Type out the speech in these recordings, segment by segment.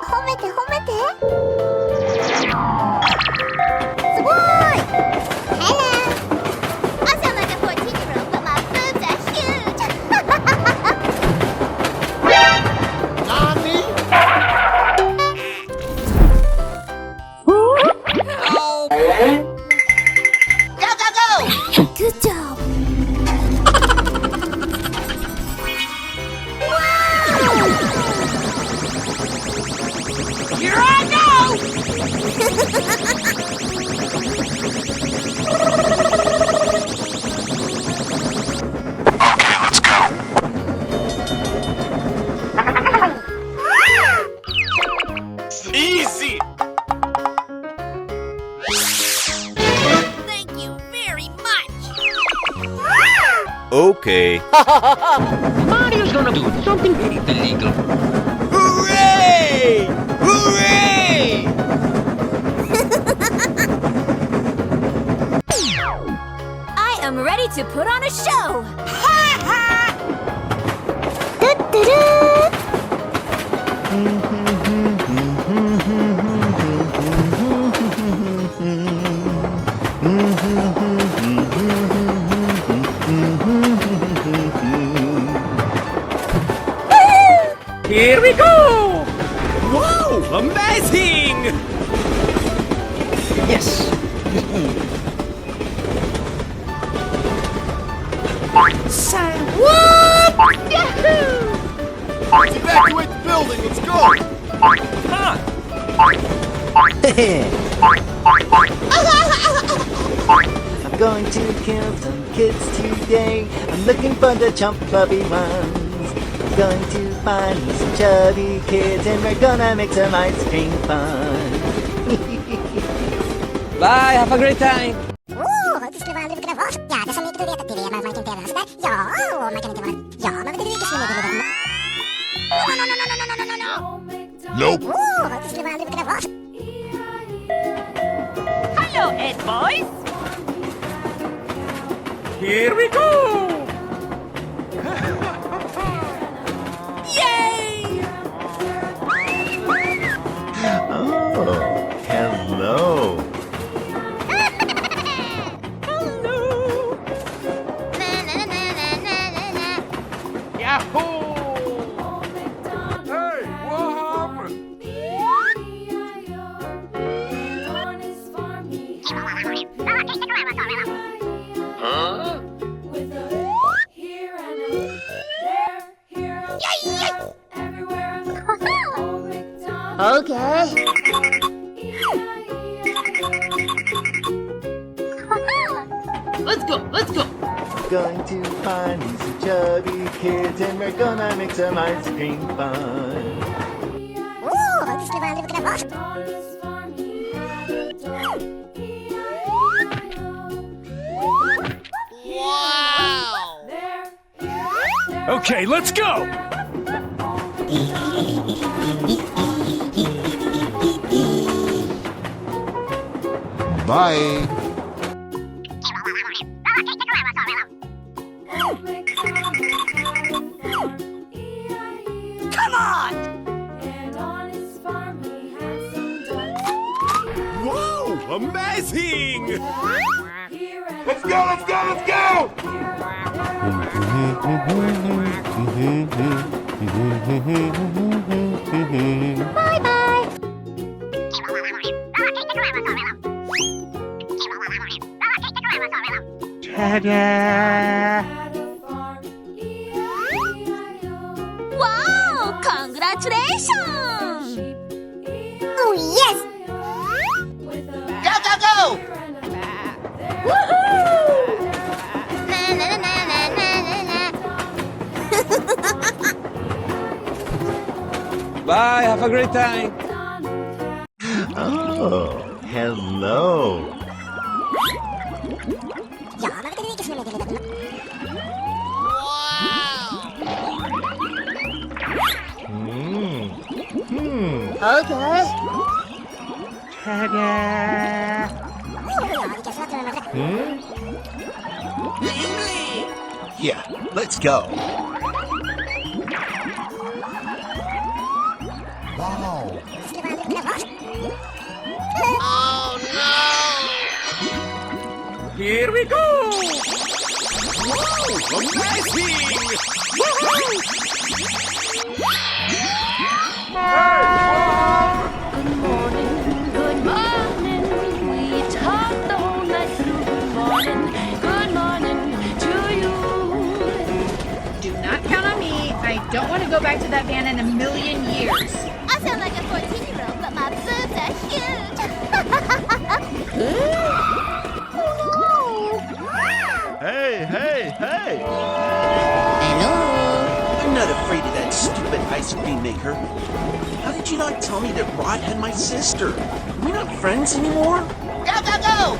褒めて褒めて。すごい。Hello. I sound like a 14-year-old, but my boobs are huge. Nani? Go, go, go! Good job. Here I go! Okay, let's go. Easy! Thank you very much. Okay. Mario's gonna do something very illegal. Hooray! Hooray! I am ready to put on a show. Here we go! Wow! Amazing! Yes. Evacuate the building, let's go! I'm going to kill some kids today. I'm looking for the chump fluffy ones. I'm going to find me some chubby kids and we're gonna make some ice cream fun. Bye, have a great time. Det skulle vara lite grann. Ja, det som inte du vet att det är man kan inte göra sådär. Ja, man kan inte vara. Ja, man vet inte vilket som är det. Nope. Det skulle vara lite grann. Hello, Ed boys! Here we go! Yay! Oh, hello. Yahoo! Hey, what happened? Huh? Okay. Let's go, let's go! I'm going to find me some chubby kids and we're gonna make some ice cream fun. Det skulle vara lite grann. Wow! Okay, let's go! Bye. Come on! Wow! Amazing! Let's go, let's go, let's go! Bye bye. Wow! Congratulations! Oh yes! Go, go, go! Woohoo! Na na na na na na na. Bye, have a great time. Oh, hello. Okay. Yeah, let's go. Wow. Here we go. Whoa, amazing! Good morning. We talked the whole night through. Good morning to you. Do not count on me. I don't want to go back to that van in a million years. I sound like a 14-year-old, but my boobs are huge. Hey! Hello. I'm not afraid of that stupid ice cream maker. How did you not tell me that Rod had my sister? Are we not friends anymore? Go, go, go!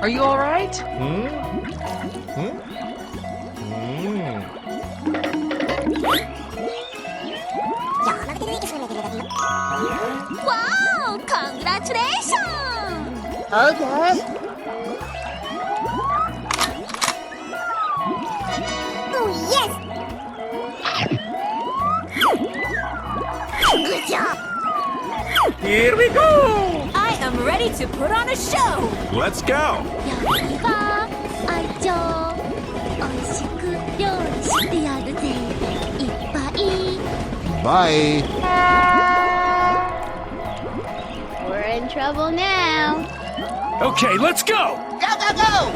Are you all right? Wow, congratulations. Okay. Oh, yes. Good job. Here we go. I am ready to put on a show. Let's go! やりは愛情おいしく料理してやるぜいっぱい Bye. We're in trouble now. Okay, let's go. Go, go, go!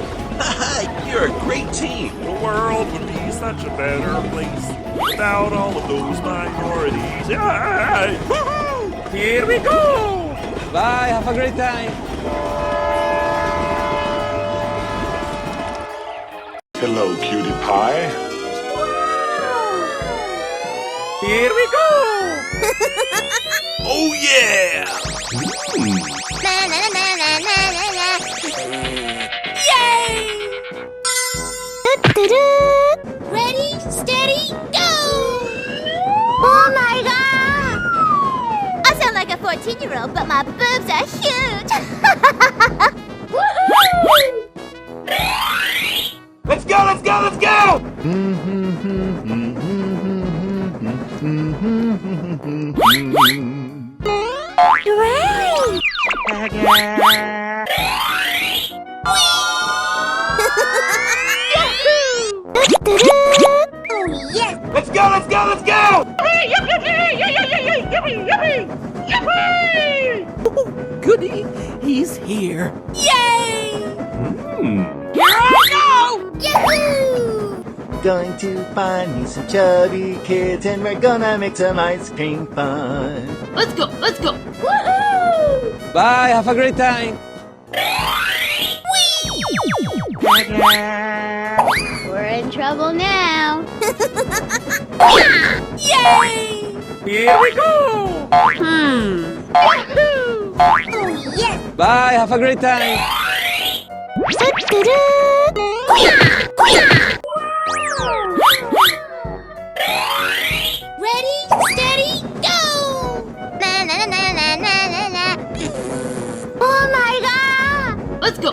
You're a great team. The world would be such a better place without all of those minorities. Yay! Woohoo! Here we go. Bye, have a great time. Hello, cutie pie. Here we go. Oh yeah! Na na na na na na na. Yay! Ready, steady, go! Oh my god! I sound like a 14-year-old, but my boobs are huge. Let's go, let's go, let's go! Great! Oh yes! Let's go, let's go, let's go! Goody, he's here. Yay! Yahoo! Going to find me some chubby kids and we're gonna make some ice cream fun. Let's go. Woohoo! Bye, have a great time. We're in trouble now. Yay! Here we go. Yahoo! Oh yes! Bye, have a great time. Ready, steady, go! Na na na na na na na na. Oh my god! Let's go.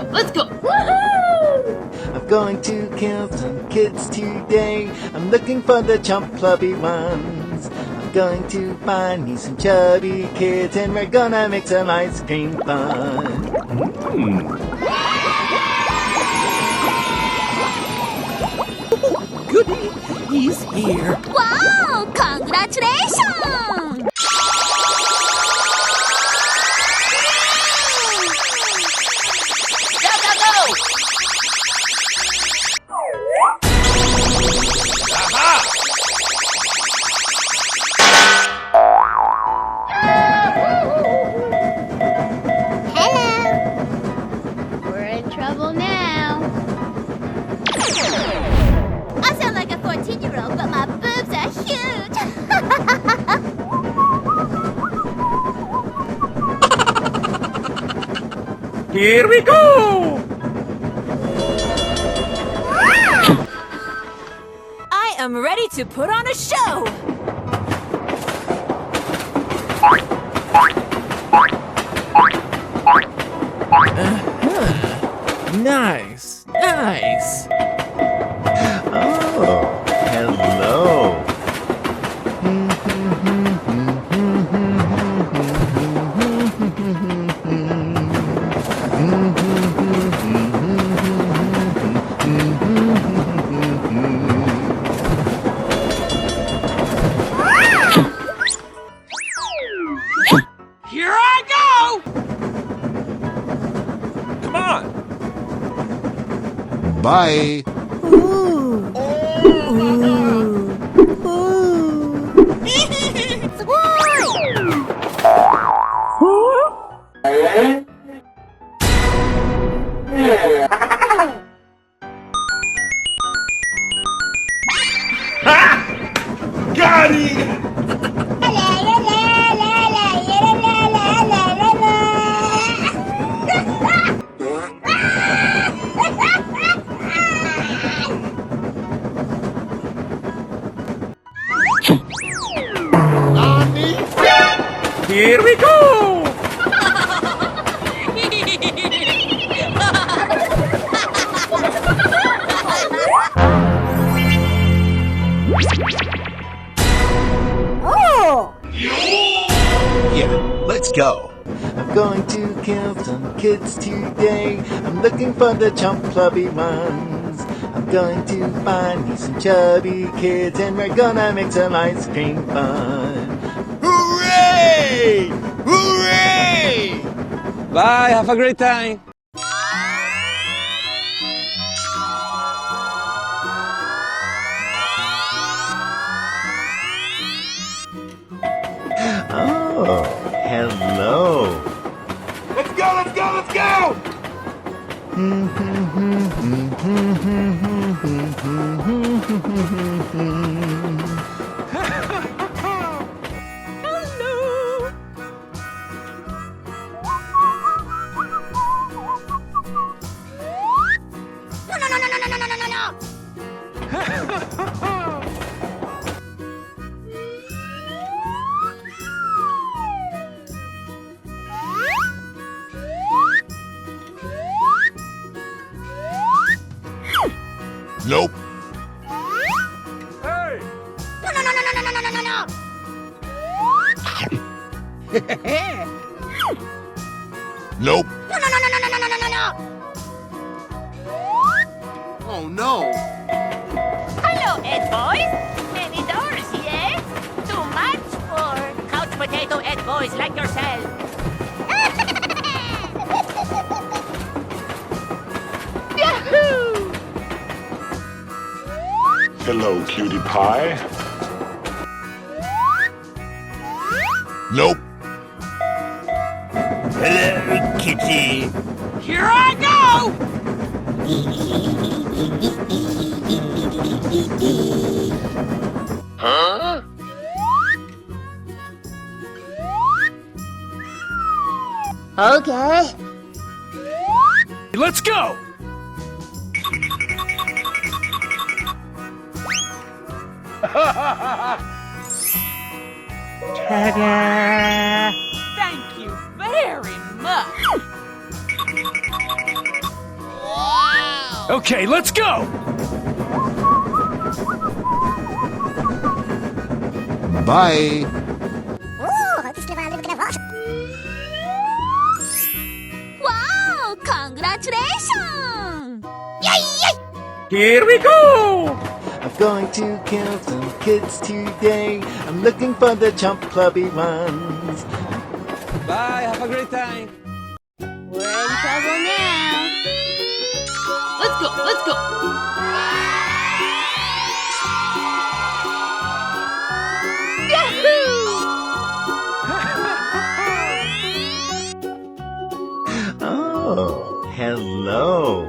I'm going to kill some kids today. I'm looking for the chump clubby ones. I'm going to find me some chubby kids and we're gonna make some ice cream fun. Goody, he's here. Wow! Congratulations! Go, go, go! Hello! Here we go! I am ready to put on a show! Nice, nice. Oh, hello. Here I go! Come on! Bye. Got it! Here we go! Oh! Yeah, let's go. I'm going to kill some kids today. I'm looking for the chump-clubby ones. I'm going to find me some chubby kids, and we're gonna make some ice cream fun. Hooray! Hooray! Bye, have a great time! Oh, hello. Let's go, let's go, let's go! Nope. Hey! Nope. Oh no! Hello, Ed boys! Many doors, yeah? Too much? Or couch potato Ed boys like yourself? Yahoo! Hello, cutie pie. Nope. Hello, kitty. Here I go! Huh? Okay. Let's go! Ta-da! Thank you very much. Okay, let's go! Bye. Wow! Congratulations! Here we go! I'm going to kill some kids today. I'm looking for the chump-clubby ones. Bye, have a great time! We're in trouble now. Let's go, let's go. Oh, hello.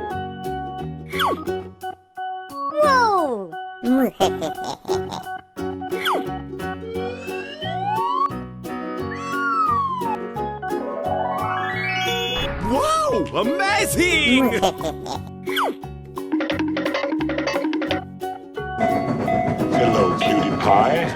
Whoa! Whoa! Amazing! Hello, cutie pie.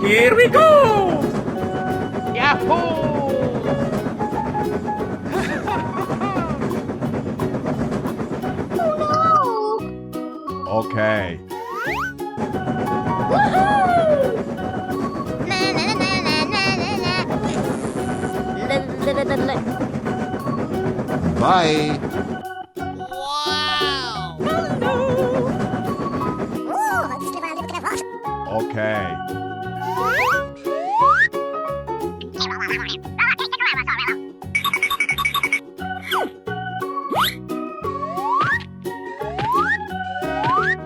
Here we go! Yahoo! Okay. Bye. Okay.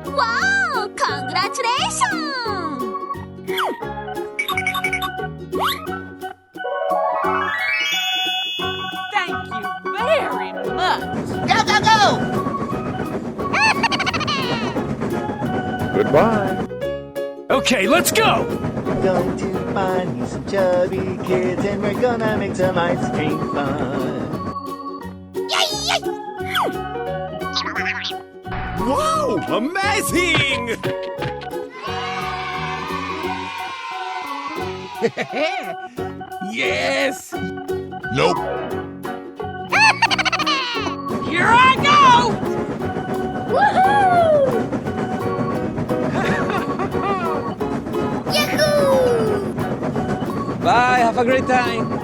Wow! Congratulations! Thank you very much! Go, go, go! Goodbye. Okay, let's go! We're going to find you some chubby kids and we're gonna make some ice cream fun. Whoa! Amazing! Yes! Nope. Here I go! Bye, have a great time!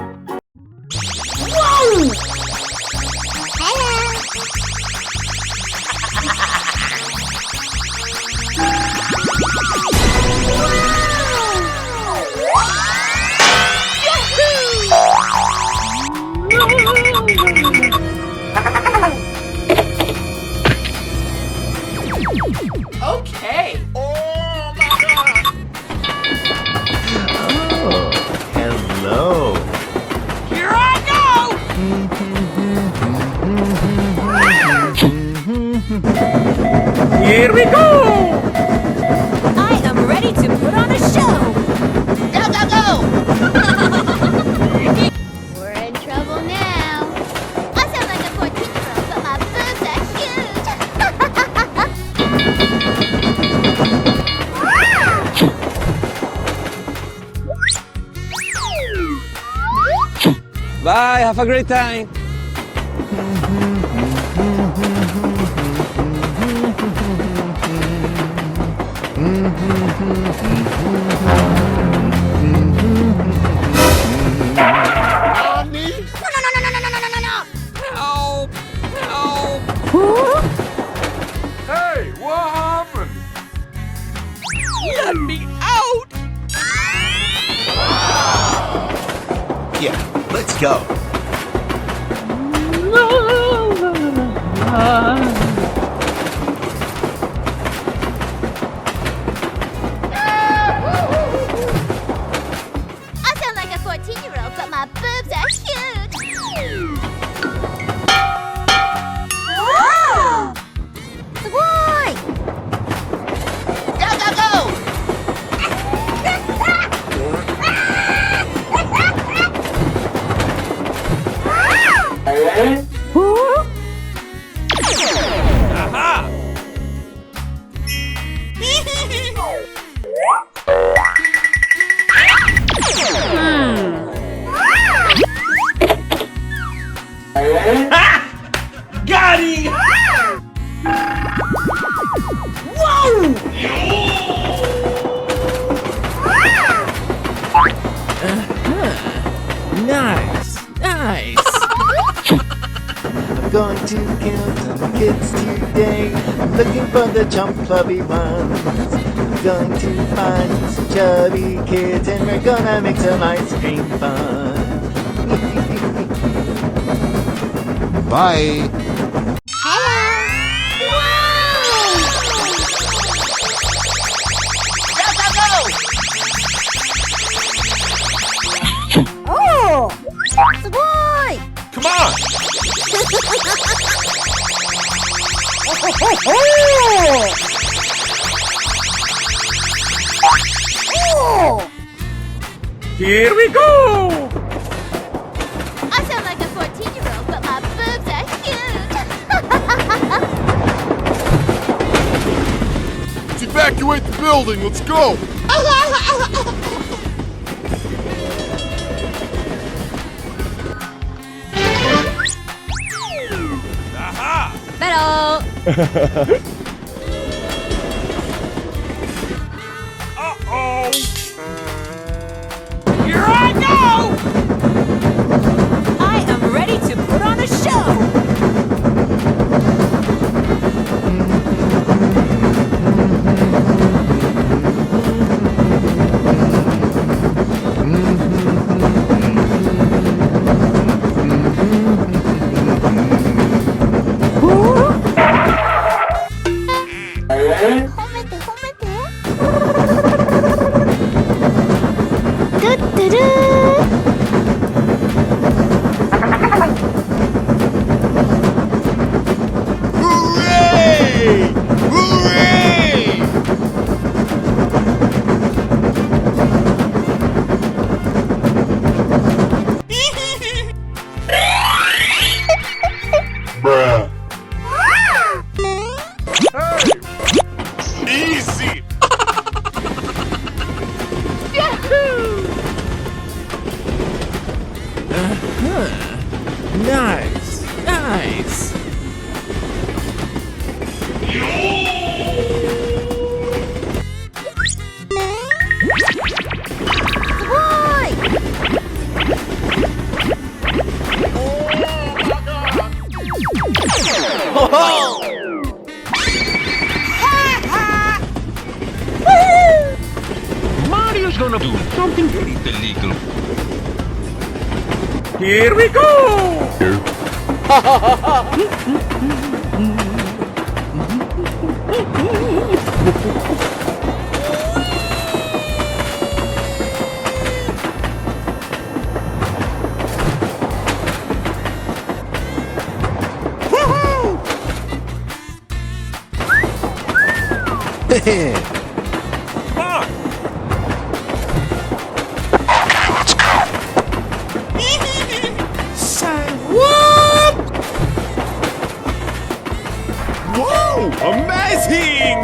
Okay. Oh, hello. Here I go! Here we go! I am ready to put on a show! Go, go, go! We're in trouble now. I sound like a 14-year-old, but my boobs are huge! Bye, have a great time! Help! Help! Hey, what happened? Let me out! Yeah, let's go. I sound like a 14-year-old, but my boobs are huge! Why? Go, go, go! Aha! Got him! Whoa! Nice, nice! I'm going to kill some kids today. I'm looking for the chump clubby ones. I'm going to find some chubby kids and we're gonna make some ice cream fun. Bye. Oh! Sugoi! Come on! Here we go! I sound like a 14-year-old, but my boobs are huge. Let's evacuate the building. Let's go. Aha! Pero, Uh-oh! Here I go! I am ready to put on a show. Hooray! Hooray! Bruh. Easy. Nice. Nice. Mario's gonna do something very illegal. Here we go! Come on! Whoa! Amazing!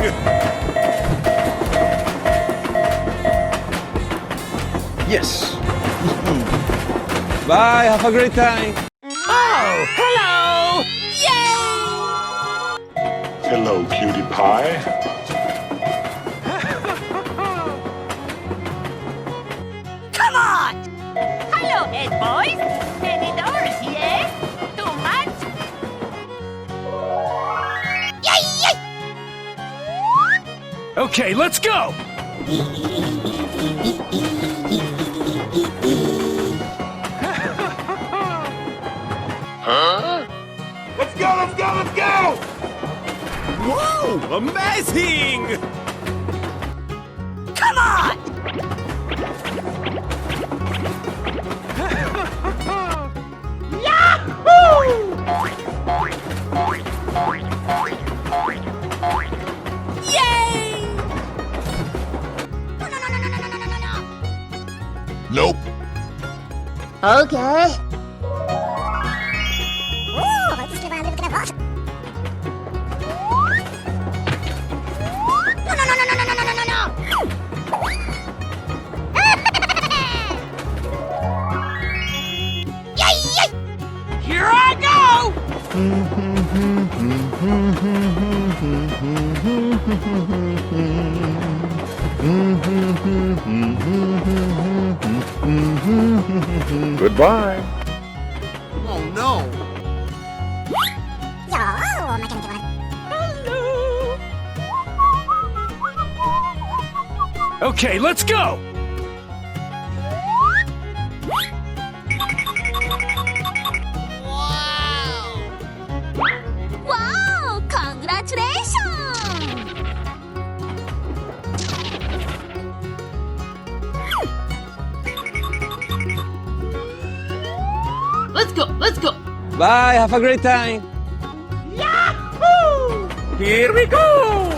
Yes. Bye. Have a great time. Oh, hello! Hello, cutie pie. Come on! Hello, head boys. Any doors, yeah? Too much? Okay, let's go! Let's go, let's go, let's go! Whoa! Amazing! Come on! Yay! Nope. okay. Here I go! Goodbye. Oh no! Okay, let's go! Wow! Congratulations! Let's go, let's go! Bye. Have a great time. Here we go!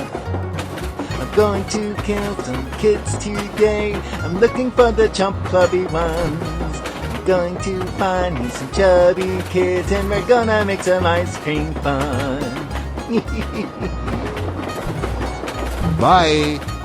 I'm going to kill some kids today. I'm looking for the chump clubby ones. I'm going to find me some chubby kids and we're gonna make some ice cream fun. Bye.